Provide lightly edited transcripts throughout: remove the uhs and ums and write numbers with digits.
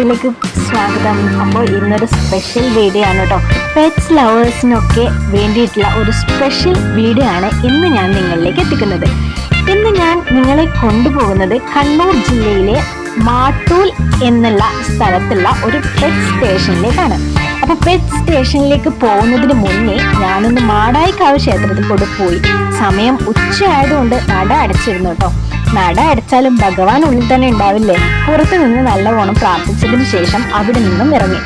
വീഡിയോയിലേക്ക് സ്വാഗതം. അപ്പോൾ ഇന്നൊരു സ്പെഷ്യൽ വീഡിയോ ആണ് കേട്ടോ. പെറ്റ്സ് ലവേഴ്സിനൊക്കെ വേണ്ടിയിട്ടുള്ള ഒരു സ്പെഷ്യൽ വീഡിയോ ആണ് ഇന്ന് ഞാൻ നിങ്ങളിലേക്ക് എത്തിക്കുന്നത്. ഇന്ന് ഞാൻ നിങ്ങളെ കൊണ്ടുപോകുന്നത് കണ്ണൂർ ജില്ലയിലെ മാട്ടൂൽ എന്നുള്ള സ്ഥലത്തുള്ള ഒരു പെറ്റ് സ്റ്റേഷനിലേക്കാണ്. അപ്പോൾ പെറ്റ് സ്റ്റേഷനിലേക്ക് പോകുന്നതിന് മുന്നേ ഞാനൊന്ന് മാടായിക്കാവ് ക്ഷേത്രത്തിൽ കൂടെ പോയി. സമയം ഉച്ചയായതുകൊണ്ട് നട അടച്ചിരുന്നു കേട്ടോ. നട അടച്ചാലും ഭഗവാൻ ഉള്ളിൽ തന്നെ ഉണ്ടാവില്ലേ. പുറത്തു നിന്ന് നല്ലവണ്ണം പ്രാർത്ഥിച്ചതിന് ശേഷം അവിടെ നിന്നും ഇറങ്ങി.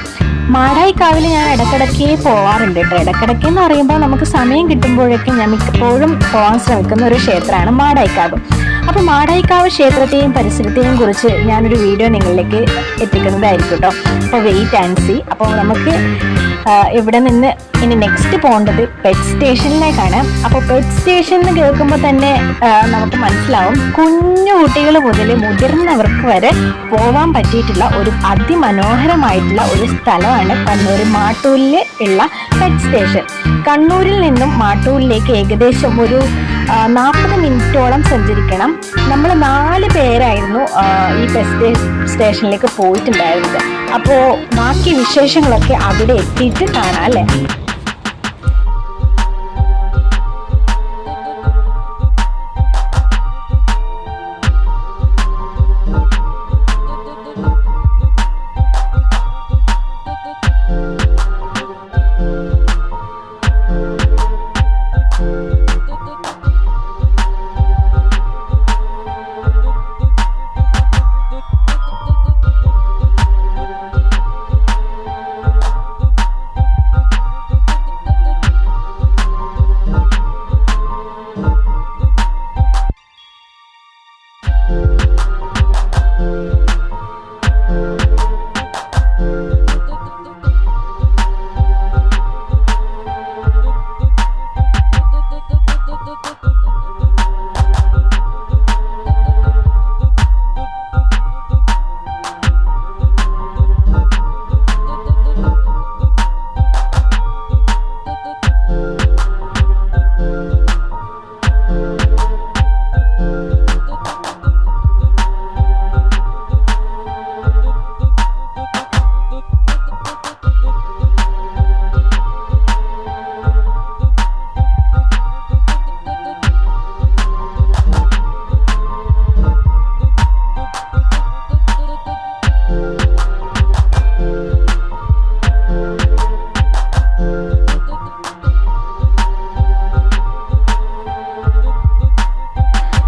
മാടായിക്കാവിൽ ഞാൻ ഇടക്കിടക്കേ പോവാറുണ്ട് കേട്ടോ. ഇടക്കിടക്ക് എന്ന് പറയുമ്പോൾ നമുക്ക് സമയം കിട്ടുമ്പോഴൊക്കെ ഞാൻ മിക്കപ്പോഴും പോകാൻ ശ്രമിക്കുന്ന ഒരു ക്ഷേത്രമാണ് മാടായിക്കാവ്. അപ്പോൾ മാടായിക്കാവ് ക്ഷേത്രത്തെയും പരിസരത്തെയും കുറിച്ച് ഞാനൊരു വീഡിയോ നിങ്ങളിലേക്ക് എത്തിക്കുന്നതായിരിക്കും കേട്ടോ. അപ്പോൾ വെയിറ്റ് ആൻഡ് സീ. അപ്പോൾ നമുക്ക് ഇവിടെ നിന്ന് ഇനി നെക്സ്റ്റ് പോകേണ്ടത് പെറ്റ് സ്റ്റേഷനിലേക്കാണ്. അപ്പോൾ പെറ്റ് സ്റ്റേഷൻ എന്ന് കേൾക്കുമ്പോൾ തന്നെ നമുക്ക് മനസ്സിലാവും കുഞ്ഞു കുട്ടികൾ മുതൽ മുതിർന്നവർക്ക് വരെ പോവാൻ പറ്റിയിട്ടുള്ള ഒരു അതിമനോഹരമായിട്ടുള്ള ഒരു സ്ഥലമാണ് കണ്ണൂർ മാട്ടൂലിൽ ഉള്ള പെറ്റ് സ്റ്റേഷൻ. കണ്ണൂരിൽ നിന്നും മാട്ടൂലിലേക്ക് ഏകദേശം ഒരു 40 മിനിറ്റോളം സഞ്ചരിക്കണം. നമ്മൾ 4 പേരായിരുന്നു ഈ പെറ്റ് സ്റ്റേഷനിലേക്ക് പോയിട്ടുണ്ടായിരുന്നത്. അപ്പോൾ ബാക്കി വിശേഷങ്ങളൊക്കെ അവിടെ എത്തിയിട്ട് കാണാം അല്ലേ.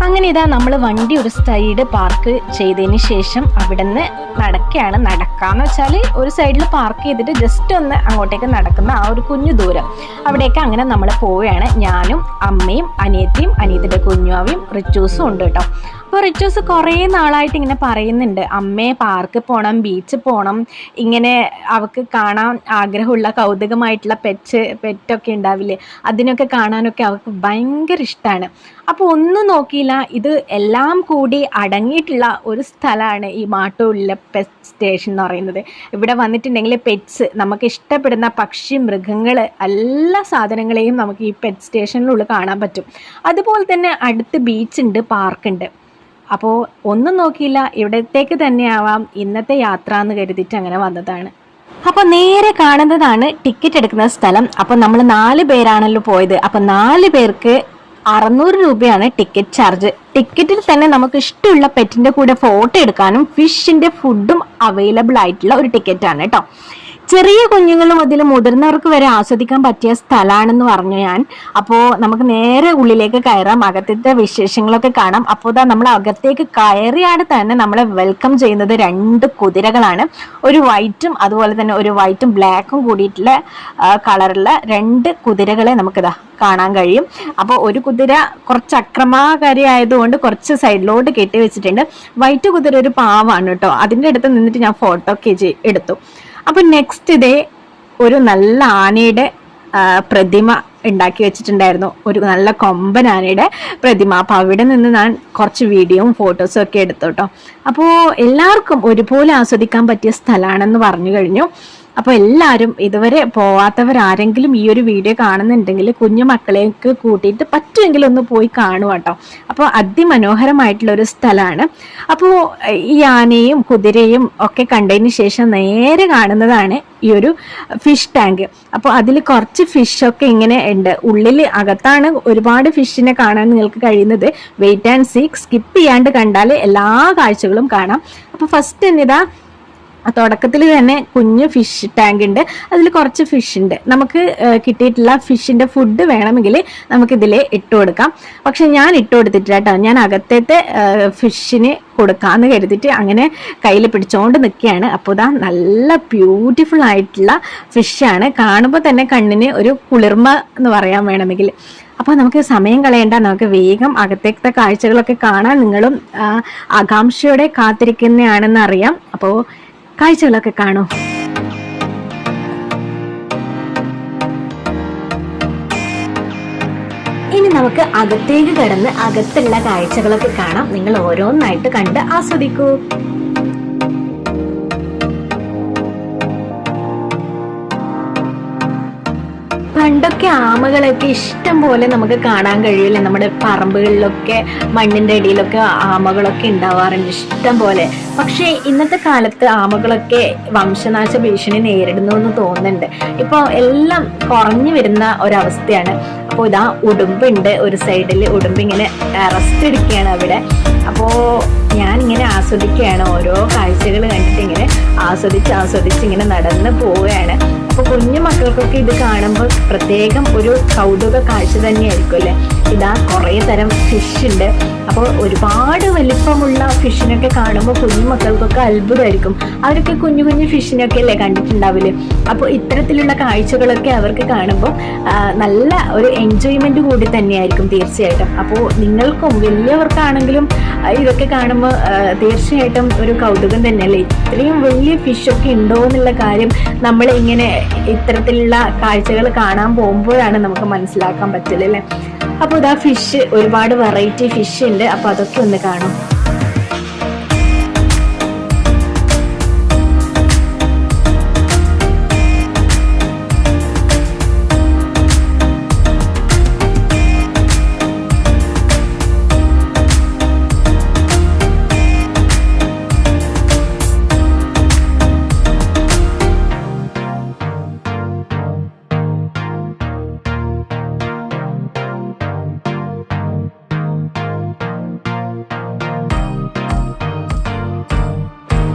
അങ്ങനെ ഇതാ നമ്മൾ വണ്ടി ഒരു സൈഡ് പാർക്ക് ചെയ്തതിന് ശേഷം അവിടെ നിന്ന് നടക്കുകയാണ്. നടക്കാന്ന് വെച്ചാൽ ഒരു സൈഡിൽ പാർക്ക് ചെയ്തിട്ട് ജസ്റ്റ് ഒന്ന് അങ്ങോട്ടേക്ക് നടക്കുന്ന ആ ഒരു കുഞ്ഞു ദൂരം അവിടേക്ക് അങ്ങനെ നമ്മൾ പോവുകയാണ്. ഞാനും അമ്മയും അനിയത്തിയും അനിയത്തിൻ്റെ കുഞ്ഞുവാവിയും റിച്ചൂസും ഉണ്ട് കേട്ടോ. അപ്പോൾ റിച്ചൂസ് കുറേ നാളായിട്ട് ഇങ്ങനെ പറയുന്നുണ്ട്, അമ്മയെ പാർക്ക് പോകണം, ബീച്ചിൽ പോകണം, ഇങ്ങനെ അവൾക്ക് കാണാൻ ആഗ്രഹമുള്ള കൗതുകമായിട്ടുള്ള പെറ്റൊക്കെ ഉണ്ടാവില്ലേ, അതിനൊക്കെ കാണാനൊക്കെ അവൾക്ക് ഭയങ്കര ഇഷ്ടമാണ്. അപ്പോൾ ഒന്നും നോക്കിയില്ല, ഇത് എല്ലാം കൂടി അടങ്ങിയിട്ടുള്ള ഒരു സ്ഥലമാണ് ഈ മാട്ടൂലിലെ പെറ്റ് സ്റ്റേഷൻ എന്ന് പറയുന്നത്. ഇവിടെ വന്നിട്ടുണ്ടെങ്കിൽ പെറ്റ്സ്, നമുക്ക് ഇഷ്ടപ്പെടുന്ന പക്ഷി, മൃഗങ്ങൾ, എല്ലാ സാധനങ്ങളെയും നമുക്ക് ഈ പെറ്റ് സ്റ്റേഷനിലുള്ളിൽ കാണാൻ പറ്റും. അതുപോലെ തന്നെ അടുത്ത് ബീച്ചുണ്ട്, പാർക്കുണ്ട്. അപ്പോൾ ഒന്നും നോക്കിയില്ല, ഇവിടത്തേക്ക് തന്നെയാവാം ഇന്നത്തെ യാത്ര എന്ന് കരുതിയിട്ട് അങ്ങനെ വന്നതാണ്. അപ്പോൾ നേരെ കാണുന്നതാണ് ടിക്കറ്റ് എടുക്കുന്ന സ്ഥലം. അപ്പോൾ നമ്മൾ 4 പേരാണല്ലോ പോയത്. അപ്പോൾ 4 പേർക്ക് 600 രൂപയാണ് ടിക്കറ്റ് ചാർജ്. ടിക്കറ്റിൽ തന്നെ നമുക്ക് ഇഷ്ടമുള്ള പെറ്റിന്റെ കൂടെ ഫോട്ടോ എടുക്കാനും ഫിഷിന്റെ ഫുഡും അവൈലബിൾ ആയിട്ടുള്ള ഒരു ടിക്കറ്റാണ് കേട്ടോ. ചെറിയ കുഞ്ഞുങ്ങൾ മുതൽ മുതിർന്നവർക്ക് വരെ ആസ്വദിക്കാൻ പറ്റിയ സ്ഥലമാണെന്ന് പറഞ്ഞു ഞാൻ. അപ്പോൾ നമുക്ക് നേരെ ഉള്ളിലേക്ക് കയറാം, അകത്തത്തെ വിശേഷങ്ങളൊക്കെ കാണാം. അപ്പോൾ ഇതാ നമ്മൾ അകത്തേക്ക് കയറിയാണ് തന്നെ നമ്മളെ വെൽക്കം ചെയ്യുന്നത് 2 കുതിരകളാണ്. ഒരു വൈറ്റും അതുപോലെ തന്നെ ഒരു വൈറ്റും ബ്ലാക്കും കൂടിയിട്ടുള്ള കളറുള്ള 2 കുതിരകളെ നമുക്കിതാ കാണാൻ കഴിയും. അപ്പോൾ ഒരു കുതിര കുറച്ച് അക്രമകാരി ആയതുകൊണ്ട് കുറച്ച് സൈഡിലോട്ട് കെട്ടി വെച്ചിട്ടുണ്ട്. വൈറ്റ് കുതിര ഒരു പാവാണ് കേട്ടോ. അതിൻ്റെ അടുത്ത് നിന്നിട്ട് ഞാൻ ഫോട്ടോ ഒക്കെ എടുത്തു. അപ്പോൾ നെക്സ്റ്റ് ഇതേ ഒരു നല്ല ആനയുടെ പ്രതിമ ഉണ്ടാക്കി വെച്ചിട്ടുണ്ടായിരുന്നു, ഒരു നല്ല കൊമ്പൻ ആനയുടെ പ്രതിമ. അപ്പോൾ അവിടെ നിന്ന് ഞാൻ കുറച്ച് വീഡിയോയും ഫോട്ടോസും ഒക്കെ എടുത്തു കേട്ടോ. അപ്പോൾ എല്ലാവർക്കും ഒരുപോലെ ആസ്വദിക്കാൻ പറ്റിയ സ്ഥലമാണെന്ന് പറഞ്ഞു കഴിഞ്ഞു. അപ്പോൾ എല്ലാവരും ഇതുവരെ പോവാത്തവരാരെങ്കിലും ഈ ഒരു വീഡിയോ കാണുന്നുണ്ടെങ്കിൽ കുഞ്ഞു മക്കളേക്ക് കൂട്ടിയിട്ട് പറ്റുമെങ്കിൽ ഒന്ന് പോയി കാണുക കേട്ടോ. അപ്പോൾ അതിമനോഹരമായിട്ടുള്ള ഒരു സ്ഥലമാണ്. അപ്പോൾ ഈ ആനയും കുതിരയും ഒക്കെ കണ്ടതിന് ശേഷം നേരെ കാണുന്നതാണ് ഈ ഒരു ഫിഷ് ടാങ്ക്. അപ്പോൾ അതിൽ കുറച്ച് ഫിഷൊക്കെ ഇങ്ങനെ ഉണ്ട്. ഉള്ളിൽ അകത്താണ് ഒരുപാട് ഫിഷിനെ കാണാൻ നിങ്ങൾക്ക് കഴിയുന്നത്. വെയിറ്റ് ആൻഡ് സീ, സ്കിപ്പ് ചെയ്യാണ്ട് കണ്ടാൽ എല്ലാ കാഴ്ചകളും കാണാം. അപ്പോൾ ഫസ്റ്റ് തന്നെ ഇതാ തുടക്കത്തിൽ തന്നെ കുഞ്ഞ് ഫിഷ് ടാങ്ക് ഉണ്ട്. അതിൽ കുറച്ച് ഫിഷ് ഉണ്ട്. നമുക്ക് കിട്ടിയിട്ടുള്ള ഫിഷിൻ്റെ ഫുഡ് വേണമെങ്കിൽ നമുക്കിതിൽ ഇട്ട് കൊടുക്കാം. പക്ഷെ ഞാൻ ഇട്ട് കൊടുത്തിട്ടില്ല കേട്ടോ. ഞാൻ അകത്തേത്തെ ഫിഷിന് കൊടുക്കാമെന്ന് കരുതിയിട്ട് അങ്ങനെ കയ്യിൽ പിടിച്ചുകൊണ്ട് നിൽക്കുകയാണ്. അപ്പോൾ ഇതാ നല്ല ബ്യൂട്ടിഫുൾ ആയിട്ടുള്ള ഫിഷാണ്. കാണുമ്പോൾ തന്നെ കണ്ണിന് ഒരു കുളിർമ എന്ന് പറയാൻ വേണമെങ്കിൽ. അപ്പോൾ നമുക്ക് സമയം കളയേണ്ട, നമുക്ക് വേഗം അകത്തേക്കത്തെ കാഴ്ചകളൊക്കെ കാണാൻ നിങ്ങളും ആകാംക്ഷയോടെ കാത്തിരിക്കുന്നതാണെന്ന് അറിയാം. അപ്പോൾ കാഴ്ചകളൊക്കെ കാണൂ. ഇനി നമുക്ക് അകത്തേക്ക് കിടന്ന് അകത്തുള്ള കാഴ്ചകളൊക്കെ കാണാം. നിങ്ങൾ ഓരോന്നായിട്ട് കണ്ട് ആസ്വദിക്കൂ. പണ്ടൊക്കെ ആമകളൊക്കെ ഇഷ്ടം പോലെ നമുക്ക് കാണാൻ കഴിയില്ലേ. നമ്മുടെ പറമ്പുകളിലൊക്കെ മണ്ണിന്റെ അടിയിലൊക്കെ ആമകളൊക്കെ ഉണ്ടാവാറുണ്ട് ഇഷ്ടം പോലെ. പക്ഷേ ഇന്നത്തെ കാലത്ത് ആമകളൊക്കെ വംശനാശ ഭീഷണി നേരിടുന്നു എന്ന് തോന്നുന്നുണ്ട്. ഇപ്പോൾ എല്ലാം കുറഞ്ഞു വരുന്ന ഒരവസ്ഥയാണ്. അപ്പോൾ ഇതാ ഉടുമ്പുണ്ട് ഒരു സൈഡിൽ. ഉടുമ്പ് ഇങ്ങനെ റെസ്റ്റ് എടുക്കുകയാണ് അവിടെ. അപ്പോൾ ഞാനിങ്ങനെ ആസ്വദിക്കുകയാണ്. ഓരോ കാഴ്ചകൾ കണ്ടിട്ട് ഇങ്ങനെ ആസ്വദിച്ച് ഇങ്ങനെ നടന്ന് പോവുകയാണ്. അപ്പോൾ കുഞ്ഞു മക്കൾക്കൊക്കെ ഇത് കാണുമ്പോൾ പ്രത്യേകം ഒരു കൗതുക കാഴ്ച തന്നെയായിരിക്കും അല്ലേ. ഇതാ കുറേ തരം ഫിഷ് ഉണ്ട്. അപ്പോൾ ഒരുപാട് വലിപ്പമുള്ള ഫിഷിനൊക്കെ കാണുമ്പോൾ കുഞ്ഞു മക്കൾക്കൊക്കെ അത്ഭുതമായിരിക്കും. അവരൊക്കെ കുഞ്ഞു കുഞ്ഞു ഫിഷിനൊക്കെ അല്ലേ കണ്ടിട്ടുണ്ടാവില്ലേ. അപ്പോൾ ഇത്തരത്തിലുള്ള കാഴ്ചകളൊക്കെ അവർക്ക് കാണുമ്പോൾ നല്ല ഒരു എൻജോയ്മെന്റ് കൂടി തന്നെയായിരിക്കും തീർച്ചയായിട്ടും. അപ്പോൾ നിങ്ങൾക്കും വലിയവർക്കാണെങ്കിലും ഇതൊക്കെ കാണുമ്പോൾ തീർച്ചയായിട്ടും ഒരു കൗതുകം തന്നെയല്ലേ. ഇത്രയും വലിയ ഫിഷൊക്കെ ഉണ്ടോ എന്നുള്ള കാര്യം നമ്മൾ ഇങ്ങനെ ഇത്തരത്തിലുള്ള കാഴ്ചകൾ കാണാൻ പോകുമ്പോഴാണ് നമുക്ക് മനസ്സിലാക്കാൻ പറ്റില്ലല്ലേ. അപ്പോൾ ഇതാ ഫിഷ്, ഒരുപാട് വെറൈറ്റി ഫിഷ് ഉണ്ട്. അപ്പോൾ അതൊക്കെ ഒന്ന് കാണും.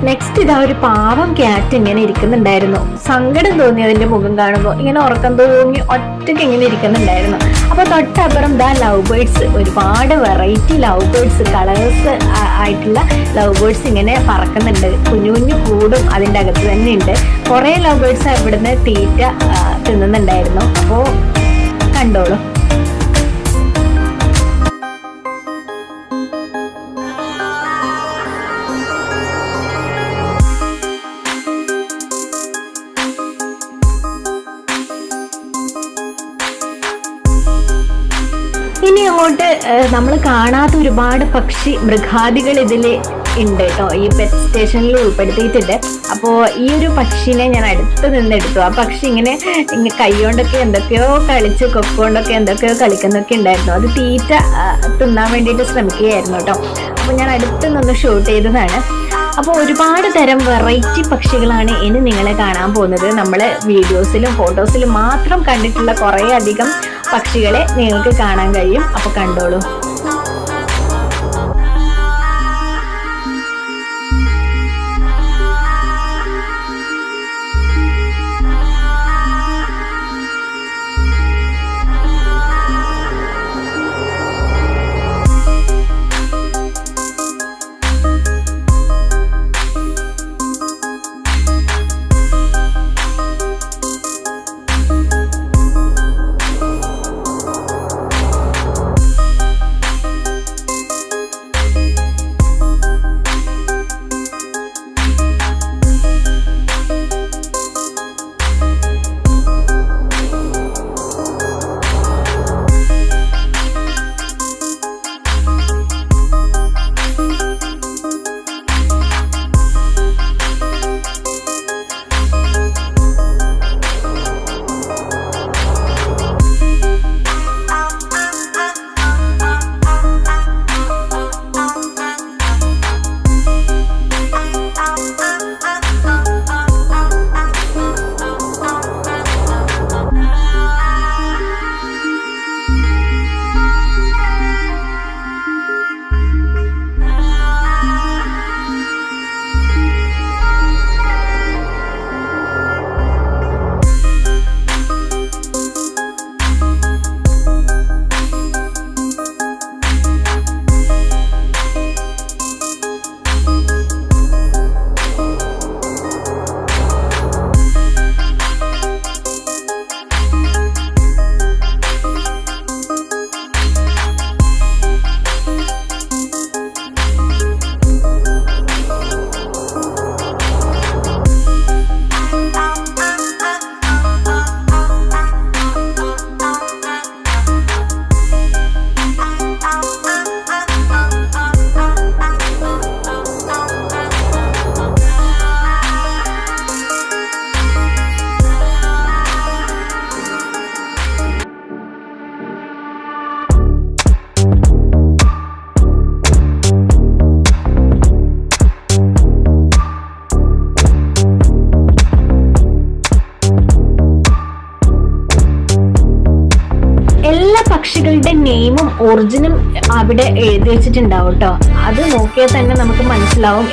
നെക്സ്റ്റ് ഇതാ ഒരു പാവം ക്യാറ്റ് ഇങ്ങനെ ഇരിക്കുന്നുണ്ടായിരുന്നു. സങ്കടം തോന്നി അതിന്റെ മുഖം കാണുമ്പോൾ. ഇങ്ങനെ ഉറക്കം തോന്നി ഒറ്റയ്ക്ക് ഇങ്ങനെ ഇരിക്കുന്നുണ്ടായിരുന്നു. അപ്പോൾ തൊട്ടപ്പുറം ദാ ലവ് ബേർഡ്സ്, ഒരുപാട് വെറൈറ്റി ലവ് ബേർഡ്സ്, കളേഴ്സ് ആയിട്ടുള്ള ലവ് ബേർഡ്സ് ഇങ്ങനെ പറക്കുന്നുണ്ട്. കുഞ്ഞു കുഞ്ഞു കൂടും അതിൻ്റെ അകത്ത് തന്നെ ഉണ്ട്. കുറേ ലവ് ബേർഡ്സ് ഇവിടുന്ന് തീറ്റ തിന്നുന്നുണ്ടായിരുന്നു. അപ്പോൾ കണ്ടോളൂ. ഇനി അങ്ങോട്ട് നമ്മൾ കാണാത്ത ഒരുപാട് പക്ഷി മൃഗാദികൾ ഇതിൽ ഉണ്ട് കേട്ടോ. ഈ പെറ്റ് സ്റ്റേഷനിൽ ഉൾപ്പെടുത്തിയിട്ടുണ്ട്. അപ്പോൾ ഈ ഒരു പക്ഷിനെ ഞാൻ അടുത്ത് നിന്നെടുത്തു. ആ പക്ഷി ഇങ്ങനെ കൈകൊണ്ടൊക്കെ എന്തൊക്കെയോ കളിച്ച് കൊക്കൊണ്ടൊക്കെ എന്തൊക്കെയോ കളിക്കുന്നൊക്കെ ഉണ്ടായിരുന്നു. അത് തീറ്റ തിന്നാൻ വേണ്ടിയിട്ട് ശ്രമിക്കുകയായിരുന്നു കേട്ടോ. അപ്പോൾ ഞാൻ അടുത്ത് നിന്ന് ഷൂട്ട് ചെയ്തതാണ്. അപ്പോൾ ഒരുപാട് തരം വെറൈറ്റി പക്ഷികളാണ് ഇനി നിങ്ങളെ കാണാൻ പോകുന്നത്. നമ്മൾ വീഡിയോസിലും ഫോട്ടോസിലും മാത്രം കണ്ടിട്ടുള്ള കുറേ അധികം പക്ഷികളെ നിങ്ങൾക്ക് കാണാൻ കഴിയും. അപ്പോൾ കണ്ടോളൂ. പക്ഷികളുടെ നെയിമും ഒറിജിനും അവിടെ എഴുതി വെച്ചിട്ടുണ്ടാവും കേട്ടോ. അത് നോക്കിയാൽ തന്നെ നമുക്ക് മനസ്സിലാവും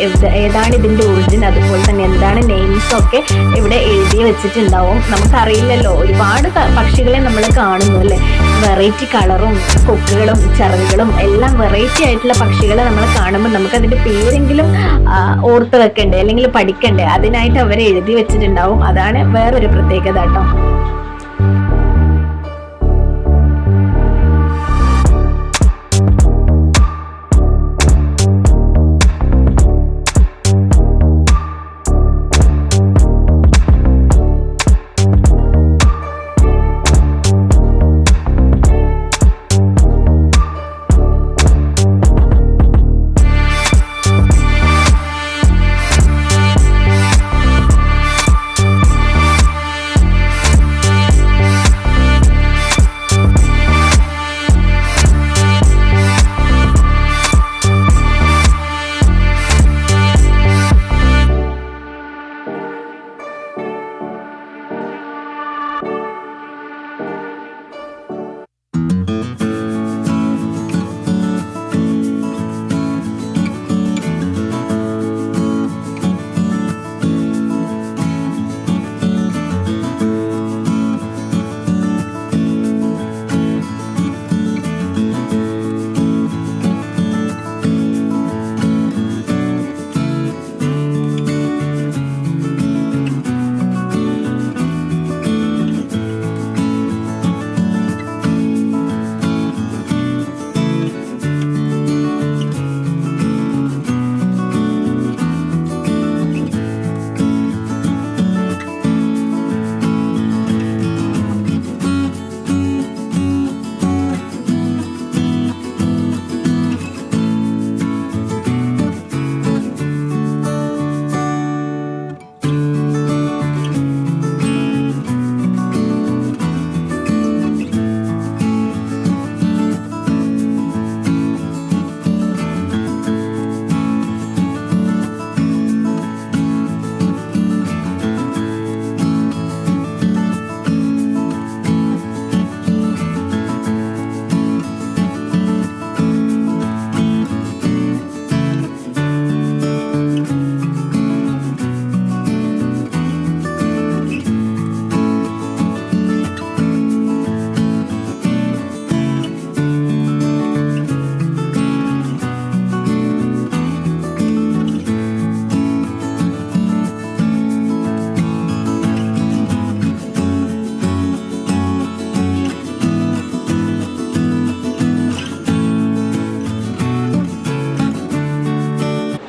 ഏതാണ് ഇതിന്റെ ഒറിജിൻ, അതുപോലെ തന്നെ എന്താണ് നെയിംസ് ഒക്കെ ഇവിടെ എഴുതി വെച്ചിട്ടുണ്ടാവും. നമുക്കറിയില്ലല്ലോ, ഒരുപാട് പക്ഷികളെ നമ്മൾ കാണുന്നു അല്ലെ, വെറൈറ്റി കളറും കൊക്കുകളും ചിറകുകളും എല്ലാം വെറൈറ്റി ആയിട്ടുള്ള പക്ഷികളെ നമ്മൾ കാണുമ്പോൾ നമുക്ക് അതിന്റെ പേരെങ്കിലും ഓർത്ത് വെക്കണ്ടേ, അല്ലെങ്കിൽ പഠിക്കണ്ടേ, അതിനായിട്ട് അവർ എഴുതി വെച്ചിട്ടുണ്ടാവും. അതാണ് വേറൊരു പ്രത്യേകത കേട്ടോ.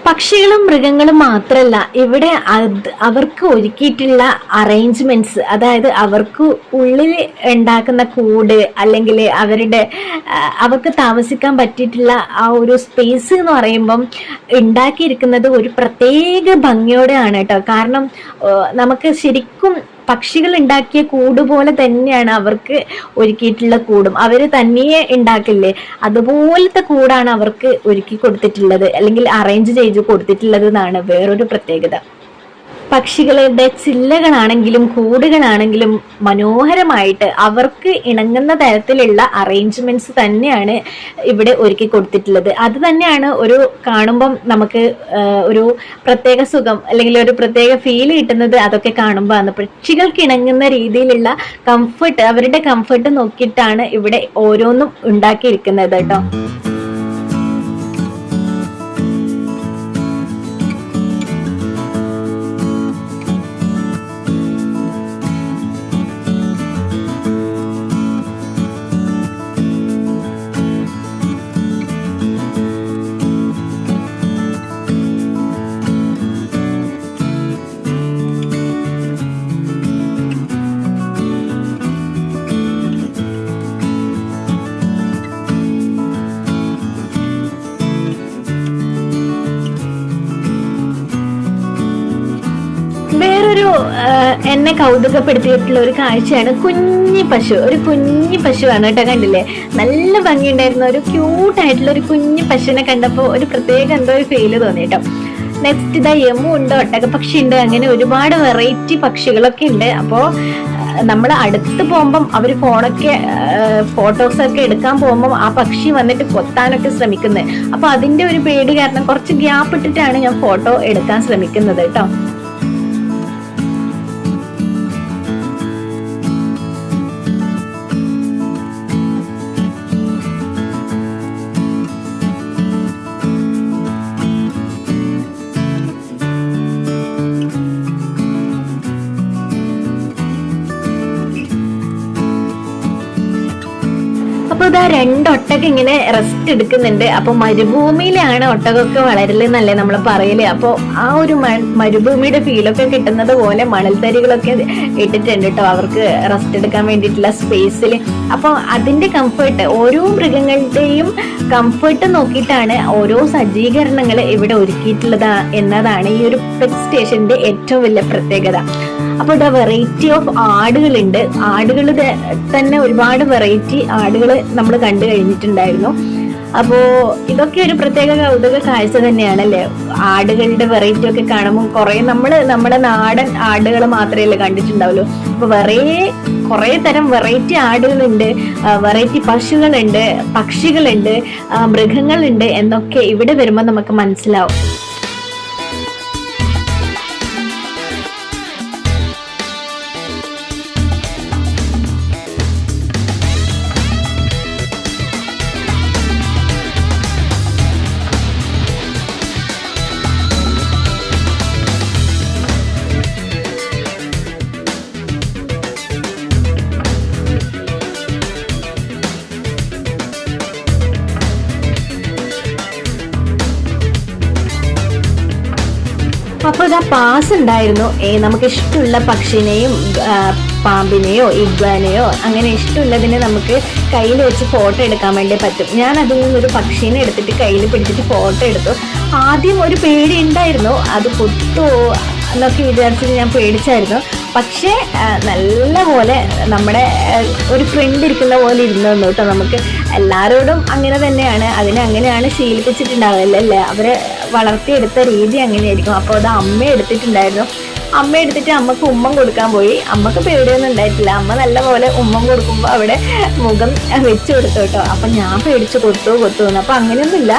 പക്ഷികളും മൃഗങ്ങളും മാത്രമല്ല, ഇവിടെ അവർക്ക് ഒരുക്കിയിട്ടുള്ള അറേഞ്ച്മെന്റ്സ്, അതായത് അവർക്ക് ഉള്ളിൽ ഉണ്ടാക്കുന്ന കൂട് അല്ലെങ്കിൽ അവർക്ക് താമസിക്കാൻ പറ്റിയിട്ടുള്ള ആ ഒരു സ്പേസ് എന്ന് പറയുമ്പം ഉണ്ടാക്കിയിരിക്കുന്നത് ഒരു പ്രത്യേക ഭംഗിയോടെയാണ് കേട്ടോ. കാരണം നമുക്ക് ശരിക്കും പക്ഷികൾ ഉണ്ടാക്കിയ കൂട് പോലെ തന്നെയാണ് അവർക്ക് ഒരുക്കിയിട്ടുള്ള കൂടും. അവര് തനിയെ ഉണ്ടാക്കില്ലേ, അതുപോലത്തെ കൂടാണ് അവർക്ക് ഒരുക്കി കൊടുത്തിട്ടുള്ളത്, അല്ലെങ്കിൽ അറേഞ്ച് ചെയ്ത് കൊടുത്തിട്ടുള്ളത് എന്നാണ് വേറൊരു പ്രത്യേകത. പക്ഷികളുടെ ചില്ലകളാണെങ്കിലും കൂടുകളാണെങ്കിലും മനോഹരമായിട്ട് അവർക്ക് ഇണങ്ങുന്ന തരത്തിലുള്ള അറേഞ്ച്മെന്റ്സ് തന്നെയാണ് ഇവിടെ ഒരുക്കി കൊടുത്തിട്ടുള്ളത്. അത് തന്നെയാണ് ഒരു കാണുമ്പം നമുക്ക് ഒരു പ്രത്യേക സുഖം അല്ലെങ്കിൽ ഒരു പ്രത്യേക ഫീൽ കിട്ടുന്നത്. അതൊക്കെ കാണുമ്പോൾ ആണ് പക്ഷികൾക്ക് ഇണങ്ങുന്ന രീതിയിലുള്ള കംഫർട്ട്, അവരുടെ കംഫർട്ട് നോക്കിയിട്ടാണ് ഇവിടെ ഓരോന്നും ഉണ്ടാക്കിയിരിക്കുന്നത് കേട്ടോ. എന്നെ കൗതുകപ്പെടുത്തിയിട്ടുള്ള ഒരു കാഴ്ചയാണ് കുഞ്ഞി പശു. ഒരു കുഞ്ഞി പശുവാണ് കേട്ടോ, കണ്ടില്ലേ? നല്ല ഭംഗിയുണ്ടായിരുന്നു. ഒരു ക്യൂട്ടായിട്ടുള്ള ഒരു കുഞ്ഞി പശുവിനെ കണ്ടപ്പോൾ ഒരു പ്രത്യേക എന്തോ ഒരു ഫീല് തോന്നി കേട്ടോ. നെക്സ്റ്റ് ഇതാ യമു ഉണ്ട്, ഒട്ടകപ്പക്ഷി ഉണ്ട്, അങ്ങനെ ഒരുപാട് വെറൈറ്റി പക്ഷികളൊക്കെ ഉണ്ട്. അപ്പോൾ നമ്മൾ അടുത്ത് പോകുമ്പം അവർ ഫോണൊക്കെ ഫോട്ടോസൊക്കെ എടുക്കാൻ പോകുമ്പോൾ ആ പക്ഷി വന്നിട്ട് കൊത്താനൊക്കെ ശ്രമിക്കുന്നത്. അപ്പൊ അതിന്റെ ഒരു പേടി കാരണം കുറച്ച് ഗ്യാപ്പ് ഇട്ടിട്ടാണ് ഞാൻ ഫോട്ടോ എടുക്കാൻ ശ്രമിക്കുന്നത് കേട്ടോ. അപ്പൊ ഇതാ 2 ഒട്ടകം ഇങ്ങനെ റെസ്റ്റ് എടുക്കുന്നുണ്ട്. അപ്പൊ മരുഭൂമിയിലാണ് ഒട്ടകമൊക്കെ വളരലെന്നല്ലേ നമ്മൾ പറയല്. അപ്പൊ ആ ഒരു മരുഭൂമിയുടെ ഫീലൊക്കെ കിട്ടുന്നത് പോലെ മണൽത്തരികളൊക്കെ ഇട്ടിട്ടുണ്ട് കേട്ടോ അവർക്ക് റെസ്റ്റ് എടുക്കാൻ വേണ്ടിയിട്ടുള്ള സ്പേസിൽ. അപ്പൊ അതിന്റെ കംഫർട്ട്, ഓരോ മൃഗങ്ങളുടെയും കംഫർട്ട് നോക്കിയിട്ടാണ് ഓരോ സജ്ജീകരണങ്ങൾ ഇവിടെ ഒരുക്കിയിട്ടുള്ളത് എന്നതാണ് ഈ ഒരു പെറ്റ് സ്റ്റേഷന്റെ ഏറ്റവും വലിയ പ്രത്യേകത. അപ്പോൾ ഇവിടെ വെറൈറ്റി ഓഫ് ആടുകളുണ്ട്. ആടുകൾ തന്നെ ഒരുപാട് വെറൈറ്റി ആടുകൾ നമ്മൾ കണ്ടു കഴിഞ്ഞിട്ടുണ്ടായിരുന്നു. അപ്പോ ഇതൊക്കെ ഒരു പ്രത്യേക കൗതുക കാഴ്ച തന്നെയാണല്ലേ. ആടുകളുടെ വെറൈറ്റി ഒക്കെ കാണുമ്പോൾ കുറെ നമ്മുടെ നാടൻ ആടുകൾ മാത്രമല്ലേ കണ്ടിട്ടുണ്ടാവുള്ളൂ. അപ്പൊ കുറെ തരം വെറൈറ്റി ആടുകളുണ്ട്, വെറൈറ്റി പശുക്കളുണ്ട്, പക്ഷികളുണ്ട്, മൃഗങ്ങളുണ്ട് എന്നൊക്കെ ഇവിടെ വരുമ്പോൾ നമുക്ക് മനസ്സിലാവും. അപ്പൊ ഇതാ പാസ് ഉണ്ടായിരുന്നു. നമുക്ക് ഇഷ്ടമുള്ള പക്ഷിനെയും പാമ്പിനെയോ ഇഗ്വാനെയോ അങ്ങനെ ഇഷ്ടമുള്ളതിനെ നമുക്ക് കയ്യിൽ വെച്ച് ഫോട്ടോ എടുക്കാൻ വേണ്ടി പറ്റും. ഞാൻ അതിൽ നിന്നൊരു പക്ഷീനെ എടുത്തിട്ട് കയ്യിൽ പിടിച്ചിട്ട് ഫോട്ടോ എടുത്തു. ആദ്യം ഒരു പേടി ഉണ്ടായിരുന്നു, അത് കുത്തുമോ എന്നൊക്കെ വിചാരിച്ചിട്ട് ഞാൻ പേടിച്ചായിരുന്നു. പക്ഷേ നല്ല പോലെ നമ്മുടെ ഒരു ഫ്രണ്ട് ഇരിക്കുന്ന പോലെ ഇരുന്നു കേട്ടോ. നമുക്ക് എല്ലാവരോടും അങ്ങനെ തന്നെയാണ്, അങ്ങനെയാണ് ശീലിപ്പിച്ചിട്ടുണ്ടാവില്ലല്ലേ, അവരെ വളർത്തിയെടുത്ത രീതി അങ്ങനെയായിരിക്കും. അപ്പോൾ അത് അമ്മ എടുത്തിട്ടുണ്ടായിരുന്നു. അമ്മ എടുത്തിട്ട് അമ്മക്ക് ഉമ്മം കൊടുക്കാൻ പോയി. അമ്മക്ക് പേടിയൊന്നും ഉണ്ടായിട്ടില്ല. അമ്മ നല്ല പോലെ ഉമ്മം കൊടുക്കുമ്പോൾ അവിടെ മുഖം വെച്ച് കൊടുത്തു കേട്ടോ. അപ്പൊ ഞാൻ പേടിച്ച് കൊത്തു അപ്പൊ അങ്ങനെയൊന്നുമില്ല,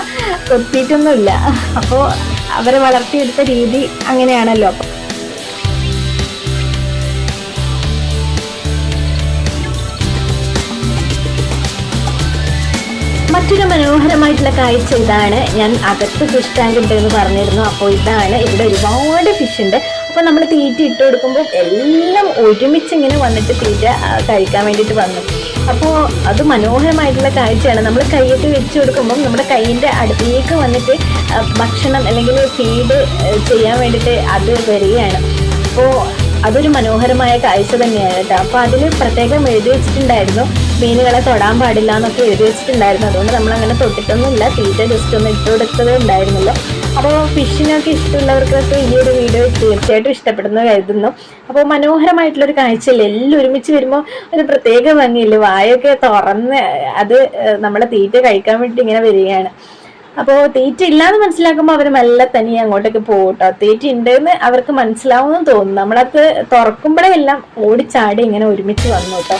കൊത്തിയിട്ടൊന്നുമില്ല. അപ്പോൾ അവരെ വളർത്തിയെടുത്ത രീതി അങ്ങനെയാണല്ലോ. മറ്റൊരു മനോഹരമായിട്ടുള്ള കാഴ്ച ഇതാണ്. ഞാൻ അകത്ത് ഫിഷ് ടാങ്ക് ഉണ്ട് എന്ന് പറഞ്ഞിരുന്നു. അപ്പോൾ ഇതാണ്, ഇവിടെ ഒരുപാട് ഫിഷ് ഉണ്ട്. അപ്പോൾ നമ്മൾ തീറ്റ ഇട്ട് കൊടുക്കുമ്പോൾ എല്ലാം ഒരുമിച്ച് ഇങ്ങനെ വന്നിട്ട് തീറ്റ കഴിക്കാൻ വേണ്ടിയിട്ട് വന്നു. അപ്പോൾ അത് മനോഹരമായിട്ടുള്ള കാഴ്ചയാണ്. നമ്മൾ കൈയൊക്കെ വെച്ച് കൊടുക്കുമ്പം നമ്മുടെ കൈയിൻ്റെ അടുത്തേക്ക് വന്നിട്ട് ഭക്ഷണം അല്ലെങ്കിൽ ഫീഡ് ചെയ്യാൻ വേണ്ടിയിട്ട് അത് വരികയാണ്. അപ്പോൾ അതൊരു മനോഹരമായ കാഴ്ച തന്നെയാണ് കേട്ടോ. അപ്പോൾ അതിൽ പ്രത്യേകം എഴുതി വെച്ചിട്ടുണ്ടായിരുന്നു, മീനുകളെ തൊടാൻ പാടില്ല എന്നൊക്കെ എഴുതി വെച്ചിട്ടുണ്ടായിരുന്നു. അതുകൊണ്ട് നമ്മളങ്ങനെ തൊട്ടിട്ടൊന്നുമില്ല, തീറ്റ ജസ്റ്റ് ഒന്ന് ഇട്ട് കൊടുത്തത് ഉണ്ടായിരുന്നല്ലോ. അപ്പോൾ ഫിഷിനൊക്കെ ഇഷ്ടമുള്ളവർക്കൊക്കെ ഈ ഒരു വീഡിയോ തീർച്ചയായിട്ടും ഇഷ്ടപ്പെടുന്നു കരുതുന്നു. അപ്പോൾ മനോഹരമായിട്ടുള്ളൊരു കാഴ്ചയല്ലേ, എല്ലാം ഒരുമിച്ച് വരുമ്പോൾ ഒരു പ്രത്യേക ഭംഗിയില്ലേ, വായൊക്കെ തുറന്ന് അത് നമ്മളെ തീറ്റ കഴിക്കാൻ വേണ്ടി ഇങ്ങനെ വരികയാണ്. അപ്പോൾ തീറ്റ ഇല്ലാന്ന് മനസ്സിലാക്കുമ്പോൾ അവർ മെല്ലെ തനിയെ അങ്ങോട്ടേക്ക് പോകും കേട്ടോ. തീറ്റ ഉണ്ടെന്ന് അവർക്ക് മനസ്സിലാവുമെന്ന് തോന്നുന്നു. നമ്മളത് തുറക്കുമ്പോഴേ എല്ലാം ഓടിച്ചാടി ഇങ്ങനെ ഒരുമിച്ച് വന്നു കേട്ടോ.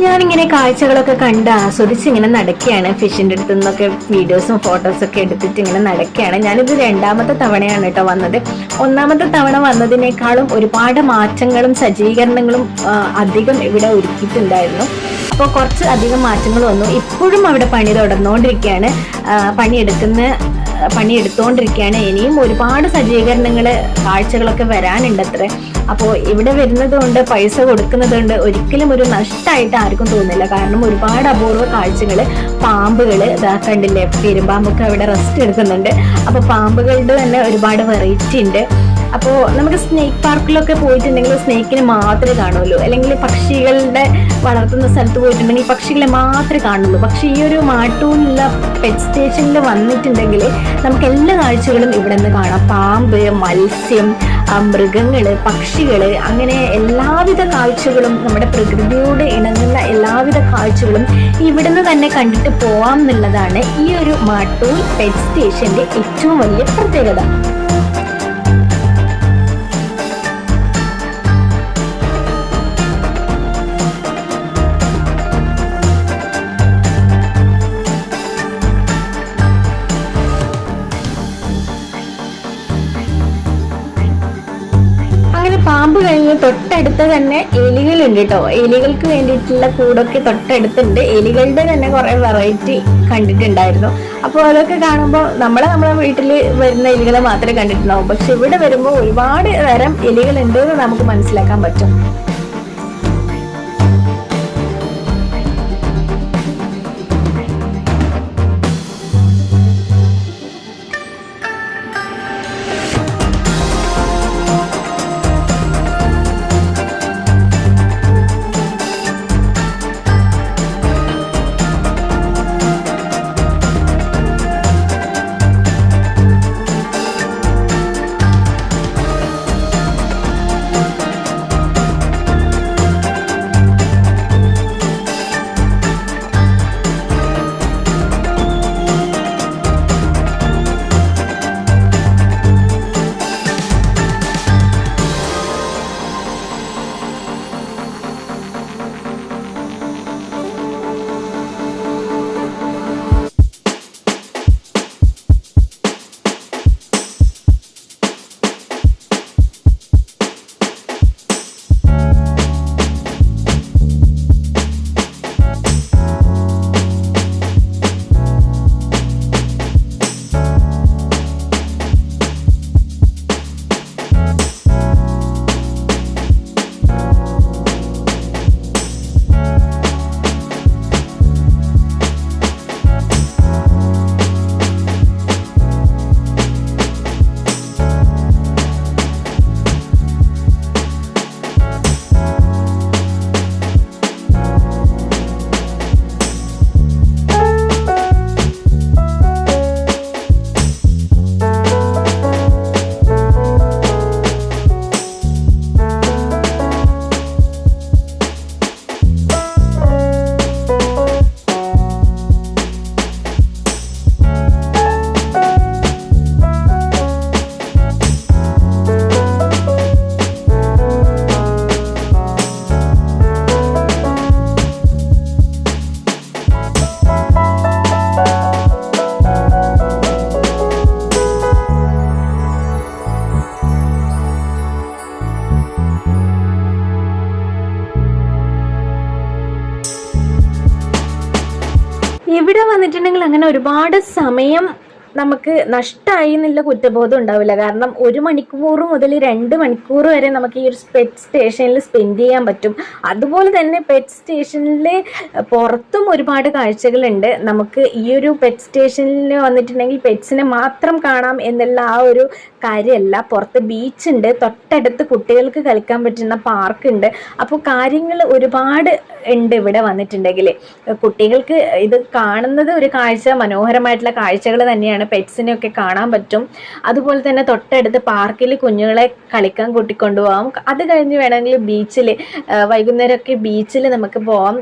ഞാനിങ്ങനെ കാഴ്ചകളൊക്കെ കണ്ട് ആസ്വദിച്ച് ഇങ്ങനെ നടക്കുകയാണ്. ഫിഷിൻ്റെ അടുത്ത് നിന്നൊക്കെ വീഡിയോസും ഫോട്ടോസൊക്കെ എടുത്തിട്ട് ഇങ്ങനെ നടക്കുകയാണ്. ഞാനിത് 2ാമത്തെ തവണയാണ് കേട്ടോ വന്നത്. 1ാമത്തെ തവണ വന്നതിനേക്കാളും ഒരുപാട് മാറ്റങ്ങളും സജ്ജീകരണങ്ങളും അധികം ഇവിടെ ഒരുക്കിയിട്ടുണ്ടായിരുന്നു. അപ്പോൾ കുറച്ച് അധികം മാറ്റങ്ങൾ വന്നു. ഇപ്പോഴും അവിടെ പണി തുടർന്നുകൊണ്ടിരിക്കുകയാണ്. പണിയെടുത്തുകൊണ്ടിരിക്കുകയാണ്. ഇനിയും ഒരുപാട് സജ്ജീകരണങ്ങൾ കാഴ്ചകളൊക്കെ വരാനുണ്ടത്രേ. അപ്പോൾ ഇവിടെ വരുന്നത് കൊണ്ട് പൈസ കൊടുക്കുന്നത് കൊണ്ട് ഒരിക്കലും ഒരു നഷ്ടമായിട്ട് ആർക്കും തോന്നില്ല. കാരണം ഒരുപാട് അപൂർവ കാഴ്ചകൾ, പാമ്പുകൾ ഇതാ കണ്ടില്ലേ, പെരുമ്പാമ്പൊക്കെ അവിടെ റെസ്റ്റ് എടുക്കുന്നുണ്ട്. അപ്പോൾ പാമ്പുകളുടെ തന്നെ ഒരുപാട് വെറൈറ്റി ഉണ്ട്. അപ്പോൾ നമുക്ക് സ്നേക്ക് പാർക്കിലൊക്കെ പോയിട്ടുണ്ടെങ്കിൽ സ്നേക്കിനെ മാത്രമേ കാണുള്ളൂ, അല്ലെങ്കിൽ പക്ഷികളുടെ വളർത്തുന്ന സ്ഥലത്ത് പോയിട്ടുണ്ടെങ്കിൽ പക്ഷികളെ മാത്രമേ കാണുള്ളൂ. പക്ഷെ ഈ ഒരു മാട്ടൂലുള്ള പെറ്റ് സ്റ്റേഷനിൽ വന്നിട്ടുണ്ടെങ്കിൽ നമുക്ക് എല്ലാ കാഴ്ചകളും ഇവിടെ നിന്ന് കാണാം. പാമ്പ്, മത്സ്യം, മൃഗങ്ങൾ, പക്ഷികൾ, അങ്ങനെ എല്ലാവിധ കാഴ്ചകളും, നമ്മുടെ പ്രകൃതിയോട് ഇണങ്ങുന്ന എല്ലാവിധ കാഴ്ചകളും ഇവിടുന്ന് തന്നെ കണ്ടിട്ട് പോവാം എന്നുള്ളതാണ് ഈ ഒരു മാട്ടൂൽ പെറ്റ് സ്റ്റേഷന്റെ ഏറ്റവും വലിയ പ്രത്യേകത. പാമ്പ് കഴിഞ്ഞ് തൊട്ടടുത്ത് തന്നെ എലികളുണ്ട് കേട്ടോ. എലികൾക്ക് വേണ്ടിയിട്ടുള്ള കൂടൊക്കെ തൊട്ടടുത്തുണ്ട്. എലികളുടെ തന്നെ കുറെ വെറൈറ്റി കണ്ടിട്ടുണ്ടായിരുന്നു. അപ്പോൾ അതൊക്കെ കാണുമ്പോൾ നമ്മളെ വീട്ടിൽ വരുന്ന എലികളെ മാത്രമേ കണ്ടിട്ടുണ്ടാവും. പക്ഷെ ഇവിടെ വരുമ്പോൾ ഒരുപാട് തരം എലികളുണ്ട് എന്ന് നമുക്ക് മനസ്സിലാക്കാൻ പറ്റും. ഇവിടെ വന്നിട്ടുണ്ടെങ്കിൽ അങ്ങനെ ഒരുപാട് സമയം നമുക്ക് നഷ്ടമായി എന്നുള്ള കുറ്റബോധം ഉണ്ടാവില്ല. കാരണം 1 മണിക്കൂർ മുതൽ 2 മണിക്കൂർ വരെ നമുക്ക് ഈ ഒരു പെറ്റ് സ്റ്റേഷനിൽ സ്പെൻഡ് ചെയ്യാൻ പറ്റും. അതുപോലെ തന്നെ പെറ്റ് സ്റ്റേഷനിൽ പുറത്തും ഒരുപാട് കാഴ്ചകളുണ്ട്. നമുക്ക് ഈ ഒരു പെറ്റ് സ്റ്റേഷനിൽ വന്നിട്ടുണ്ടെങ്കിൽ പെറ്റ്സിനെ മാത്രം കാണാം എന്നുള്ള ആ ഒരു കാര്യമല്ല. പുറത്ത് ബീച്ചുണ്ട്, തൊട്ടടുത്ത് കുട്ടികൾക്ക് കളിക്കാൻ പറ്റുന്ന പാർക്കുണ്ട്. അപ്പോൾ കാര്യങ്ങൾ ഒരുപാട് ഉണ്ട് ഇവിടെ വന്നിട്ടുണ്ടെങ്കിൽ. കുട്ടികൾക്ക് ഇത് കാണുന്നത് ഒരു കാഴ്ച, മനോഹരമായിട്ടുള്ള കാഴ്ചകൾ തന്നെയാണ്. രസമാണ്, പെറ്റ്സിനെയൊക്കെ കാണാൻ പറ്റും. അതുപോലെ തന്നെ തൊട്ടടുത്ത് പാർക്കിൽ കുഞ്ഞുങ്ങളെ കളിക്കാൻ കൂട്ടിക്കൊണ്ടുപോകാം. അത് കഴിഞ്ഞ് വേണമെങ്കിൽ ബീച്ചിൽ വൈകുന്നേരമൊക്കെ ബീച്ചിൽ നമുക്ക് പോവാം.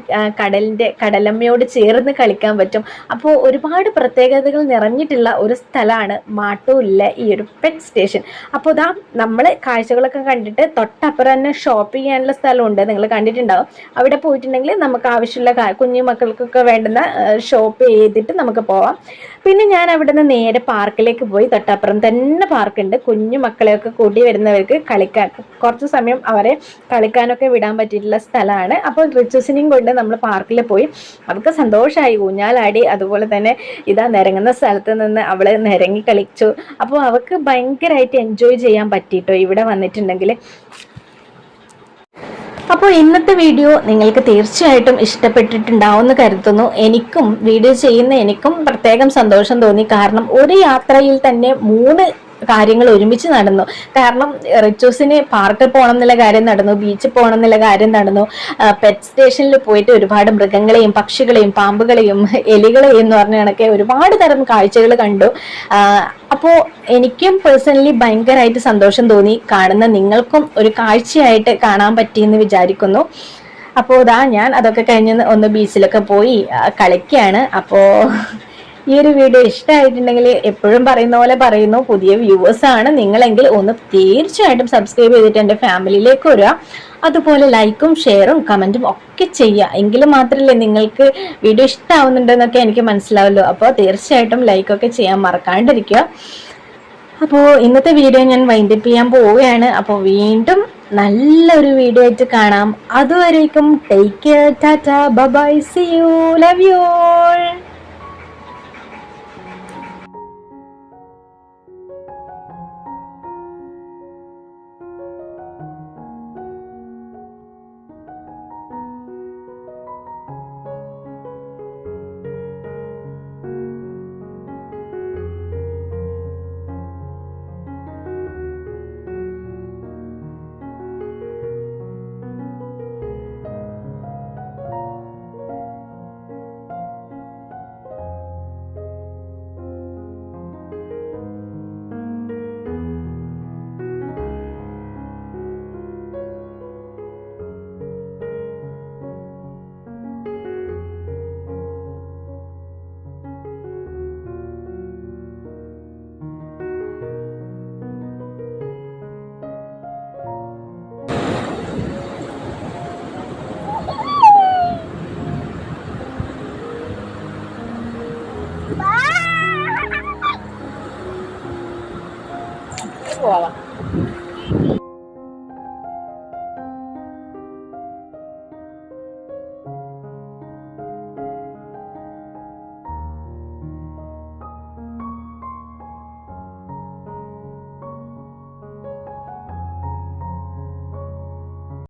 കടലമ്മയോട് ചേർന്ന് കളിക്കാൻ പറ്റും. അപ്പോൾ ഒരുപാട് പ്രത്യേകതകൾ നിറഞ്ഞിട്ടുള്ള ഒരു സ്ഥലമാണ് മാട്ടൂലിലെ ഈ ഒരു പെറ്റ് സ്റ്റേഷൻ. അപ്പോൾ ഇതാ നമ്മൾ കാഴ്ചകളൊക്കെ കണ്ടിട്ട് തൊട്ടപ്പുറം തന്നെ ഷോപ്പ് ചെയ്യാനുള്ള സ്ഥലമുണ്ട്, നിങ്ങൾ കണ്ടിട്ടുണ്ടാവും. അവിടെ പോയിട്ടുണ്ടെങ്കിൽ നമുക്ക് ആവശ്യമുള്ള കുഞ്ഞു മക്കൾക്കൊക്കെ വേണ്ടുന്ന ഷോപ്പ് ചെയ്തിട്ട് നമുക്ക് പോവാം. പിന്നെ ഞാൻ അവിടെ നിന്ന് നേരെ പാർക്കിലേക്ക് പോയി. തൊട്ടപ്പുറം തന്നെ പാർക്കുണ്ട്. കുഞ്ഞു മക്കളെയൊക്കെ കൂട്ടി വരുന്നവർക്ക് കളിക്കാൻ കുറച്ച് സമയം അവരെ കളിക്കാനൊക്കെ വിടാൻ പറ്റിയിട്ടുള്ള സ്ഥലമാണ്. അപ്പോൾ റിച്ചുസിനെയും കൊണ്ട് നമ്മൾ പാർക്കിൽ പോയി. അവൾക്ക് സന്തോഷമായി, ഊഞ്ഞാലാടി. അതുപോലെ തന്നെ ഇതാ നിരങ്ങുന്ന സ്ഥലത്ത് നിന്ന് അവൾ നിരങ്ങി കളിച്ചു. അപ്പോൾ അവൾക്ക് ഭയങ്കരമായിട്ട് എൻജോയ് ചെയ്യാൻ പറ്റിയിട്ടോ ഇവിടെ വന്നിട്ടുണ്ടെങ്കിൽ. അപ്പോൾ ഇന്നത്തെ വീഡിയോ നിങ്ങൾക്ക് തീർച്ചയായിട്ടും ഇഷ്ടപ്പെട്ടിട്ടുണ്ടാവുമെന്ന് കരുതുന്നു. വീഡിയോ ചെയ്യുന്ന എനിക്കും പ്രത്യേകം സന്തോഷം തോന്നി. കാരണം ഒരു യാത്രയിൽ തന്നെ 3 കാര്യങ്ങൾ ഒരുമിച്ച് നടന്നു. കാരണം റിച്ചൂസിന് പാർക്കിൽ പോകണം എന്നുള്ള കാര്യം നടന്നു, ബീച്ചിൽ പോകണം എന്നുള്ള കാര്യം നടന്നു, പെറ്റ് സ്റ്റേഷനിൽ പോയിട്ട് ഒരുപാട് മൃഗങ്ങളെയും പക്ഷികളെയും പാമ്പുകളെയും എലികളെയും എന്ന് പറഞ്ഞ കണക്കെ ഒരുപാട് തരം കാഴ്ചകൾ കണ്ടു. അപ്പോൾ എനിക്കും പേഴ്സണലി ഭയങ്കരമായിട്ട് സന്തോഷം തോന്നി. കാണുന്ന നിങ്ങൾക്കും ഒരു കാഴ്ചയായിട്ട് കാണാൻ പറ്റിയെന്ന് വിചാരിക്കുന്നു. അപ്പോൾ ഞാൻ അതൊക്കെ കഴിഞ്ഞ് ഒന്ന് ബീച്ചിലൊക്കെ പോയി കളിക്കുകയാണ്. അപ്പോൾ ഈ ഒരു വീഡിയോ ഇഷ്ടമായിട്ടുണ്ടെങ്കിൽ എപ്പോഴും പറയുന്ന പോലെ പറയുന്നു, പുതിയ വ്യൂവേഴ്സ് ആണ് നിങ്ങളെങ്കിൽ ഒന്ന് തീർച്ചയായിട്ടും സബ്സ്ക്രൈബ് ചെയ്തിട്ട് എൻ്റെ ഫാമിലിയിലേക്ക് വരിക. അതുപോലെ ലൈക്കും ഷെയറും കമൻറ്റും ഒക്കെ ചെയ്യുക. എങ്കിലും മാത്രമല്ലേ നിങ്ങൾക്ക് വീഡിയോ ഇഷ്ടമാവുന്നുണ്ടെന്നൊക്കെ എനിക്ക് മനസ്സിലാവല്ലോ. അപ്പോൾ തീർച്ചയായിട്ടും ലൈക്കൊക്കെ ചെയ്യാൻ മറക്കാണ്ടിരിക്കുക. അപ്പോൾ ഇന്നത്തെ വീഡിയോ ഞാൻ വൈൻഡപ്പ് ചെയ്യാൻ പോവുകയാണ്. അപ്പോൾ വീണ്ടും നല്ലൊരു വീഡിയോ ആയിട്ട് കാണാം. അതുവരേക്കും take care, tata, bye bye, see you, love you all. പോവാം.